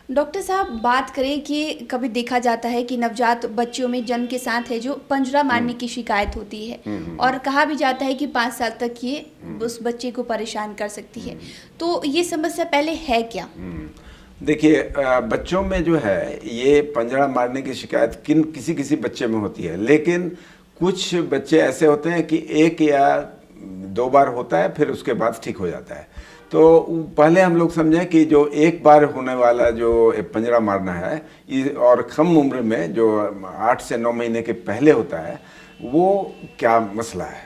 Doctor साहब, बात करें कि कभी देखा जाता है कि नवजात बच्चियों में जन्म के साथ है जो पंजरा मारने की शिकायत होती है और कहा भी जाता है कि 5 साल तक ये उस बच्चे को परेशान कर सकती है। तो ये समस्या पहले है क्या? देखिए, बच्चों में जो है ये पंजरा मारने की शिकायत किसी किसी बच्चे में होती है, लेकिन कुछ बच्चे ऐसे होते हैं कि 1 या 2 बार होता है, फिर उसके बाद ठीक हो जाता है। तो पहले हम लोग समझें कि जो 1 बार होने वाला जो पंजरा मारना है और कम उम्र में जो 8 से 9 महीने के पहले होता है, वो क्या मसला है?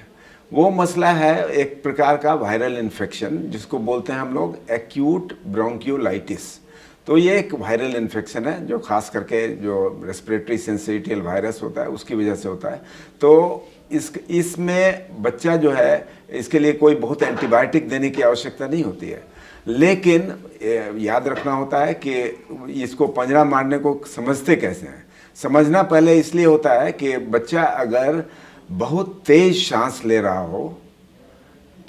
वो मसला है एक प्रकार का वायरल इन्फेक्शन, जिसको बोलते हैं हम लोग एक्यूट ब्रोंकियोलाइटिस। तो ये एक वायरल इन्फेक्शन है जो खास करके जो रेस्पिरेटरी सिंसिटियल वायरस होता है उसकी वजह से होता है। तो इसमें बच्चा जो है, इसके लिए कोई बहुत एंटीबायोटिक देने की आवश्यकता नहीं होती है, लेकिन याद रखना होता है कि इसको पंजरा मारने को समझते कैसे हैं। समझना पहले इसलिए होता है कि बच्चा अगर बहुत तेज सांस ले रहा हो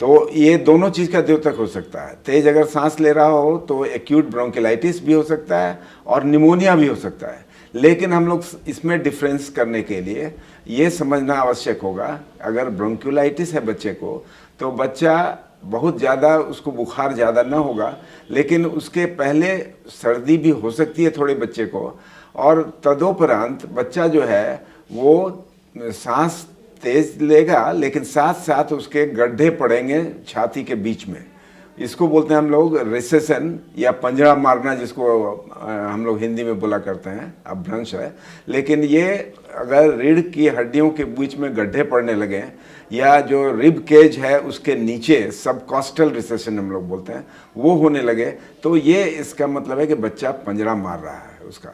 तो ये दोनों चीज़ का द्योतक हो सकता है। तेज अगर सांस ले रहा हो तो एक्यूट ब्रोंकिलाइटिस भी हो सकता है और निमोनिया भी हो सकता है। लेकिन हम लोग इसमें डिफरेंस करने के लिए ये समझना आवश्यक होगा, अगर ब्रोंकियोलाइटिस है बच्चे को तो बच्चा बहुत ज़्यादा, उसको बुखार ज़्यादा ना होगा, लेकिन उसके पहले सर्दी भी हो सकती है थोड़े बच्चे को, और तदोपरांत बच्चा जो है वो सांस तेज लेगा, लेकिन साथ साथ उसके गड्ढे पड़ेंगे छाती के बीच में। इसको बोलते हैं हम लोग रिसेशन या पंजरा मारना, जिसको हम लोग हिंदी में बोला करते हैं, अपभ्रंश है। लेकिन ये अगर रीढ़ की हड्डियों के बीच में गड्ढे पड़ने लगे या जो रिब केज है उसके नीचे सबकॉस्टल रिसेशन हम लोग बोलते हैं, वो होने लगे, तो ये इसका मतलब है कि बच्चा पंजरा मार रहा है उसका।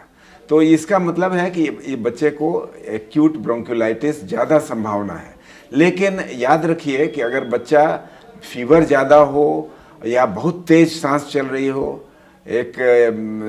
तो इसका मतलब है कि ये बच्चे को एक्यूट ब्रोंकियोलाइटिस ज़्यादा संभावना है। लेकिन याद रखिए कि अगर बच्चा फीवर ज़्यादा हो या बहुत तेज सांस चल रही हो, एक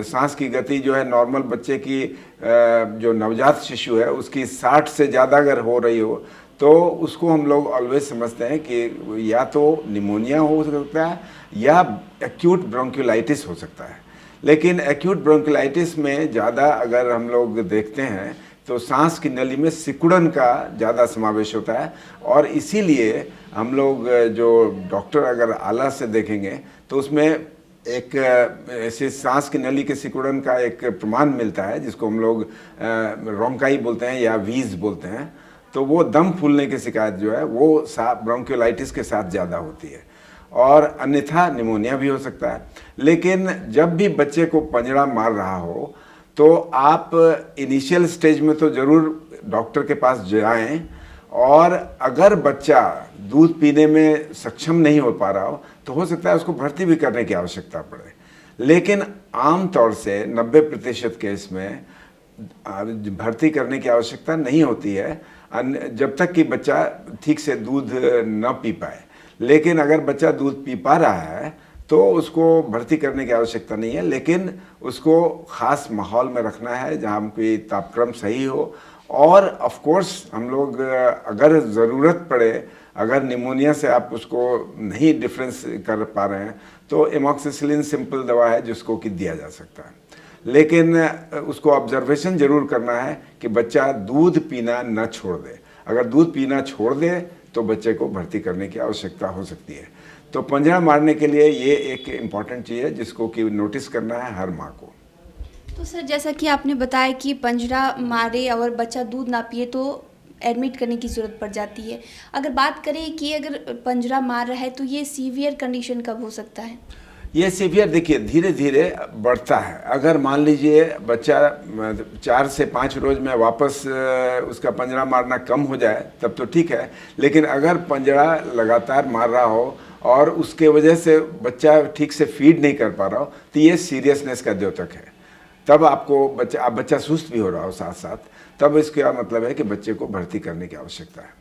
सांस की गति जो है नॉर्मल बच्चे की, जो नवजात शिशु है उसकी 60 से ज़्यादा अगर हो रही हो, तो उसको हम लोग ऑलवेज समझते हैं कि या तो निमोनिया हो सकता है या एक्यूट ब्रोंकियोलाइटिस हो सकता है। लेकिन एक्यूट ब्रोंकियोलाइटिस में ज़्यादा अगर हम लोग देखते हैं तो सांस की नली में सिकुड़न का ज़्यादा समावेश होता है, और इसीलिए हम लोग जो डॉक्टर अगर आला से देखेंगे तो उसमें एक ऐसे सांस की नली के सिकुड़न का एक प्रमाण मिलता है, जिसको हम लोग रोंकाई बोलते हैं या वीज बोलते हैं। तो वो दम फूलने की शिकायत जो है वो ब्रोंकियोलाइटिस के साथ ज़्यादा होती है, और अन्यथा निमोनिया भी हो सकता है। लेकिन जब भी बच्चे को पंजरा मार रहा हो तो आप इनिशियल स्टेज में तो ज़रूर डॉक्टर के पास जाएं, और अगर बच्चा दूध पीने में सक्षम नहीं हो पा रहा हो सकता है उसको भर्ती भी करने की आवश्यकता पड़े। लेकिन आम तौर से 90% केस में भर्ती करने की आवश्यकता नहीं होती है, जब तक कि बच्चा ठीक से दूध न पी पाए। लेकिन अगर बच्चा दूध पी पा रहा है तो उसको भर्ती करने की आवश्यकता नहीं है, लेकिन उसको ख़ास माहौल में रखना है जहाँ कोई तापक्रम सही हो। और ऑफ कोर्स हम लोग अगर ज़रूरत पड़े, अगर निमोनिया से आप उसको नहीं डिफरेंस कर पा रहे हैं, तो एमॉक्सिसिलिन सिंपल दवा है जिसको कि दिया जा सकता है। लेकिन उसको ऑब्जर्वेशन ज़रूर करना है कि बच्चा दूध पीना न छोड़ दे। अगर दूध पीना छोड़ दे तो बच्चे को भर्ती करने की आवश्यकता हो सकती है। तो पंजरा मारने के लिए ये एक इम्पॉर्टेंट चीज़ है जिसको कि नोटिस करना है हर माँ को। तो सर, जैसा कि आपने बताया कि पंजरा मारे और बच्चा दूध ना पिए तो एडमिट करने की ज़रूरत पड़ जाती है। अगर बात करें कि अगर पंजरा मार रहा है तो ये सीवियर कंडीशन कब हो सकता है? ये सीवियर देखिए धीरे धीरे बढ़ता है। अगर मान लीजिए बच्चा 4 से 5 रोज में वापस उसका पंजरा मारना कम हो जाए तब तो ठीक है, लेकिन अगर पंजरा लगातार मार रहा हो और उसके वजह से बच्चा ठीक से फीड नहीं कर पा रहा हो तो ये सीरियसनेस का द्योतक है। तब आपको बच्चा सुस्त भी हो रहा हो साथ साथ, तब इसका मतलब है कि बच्चे को भर्ती करने की आवश्यकता है।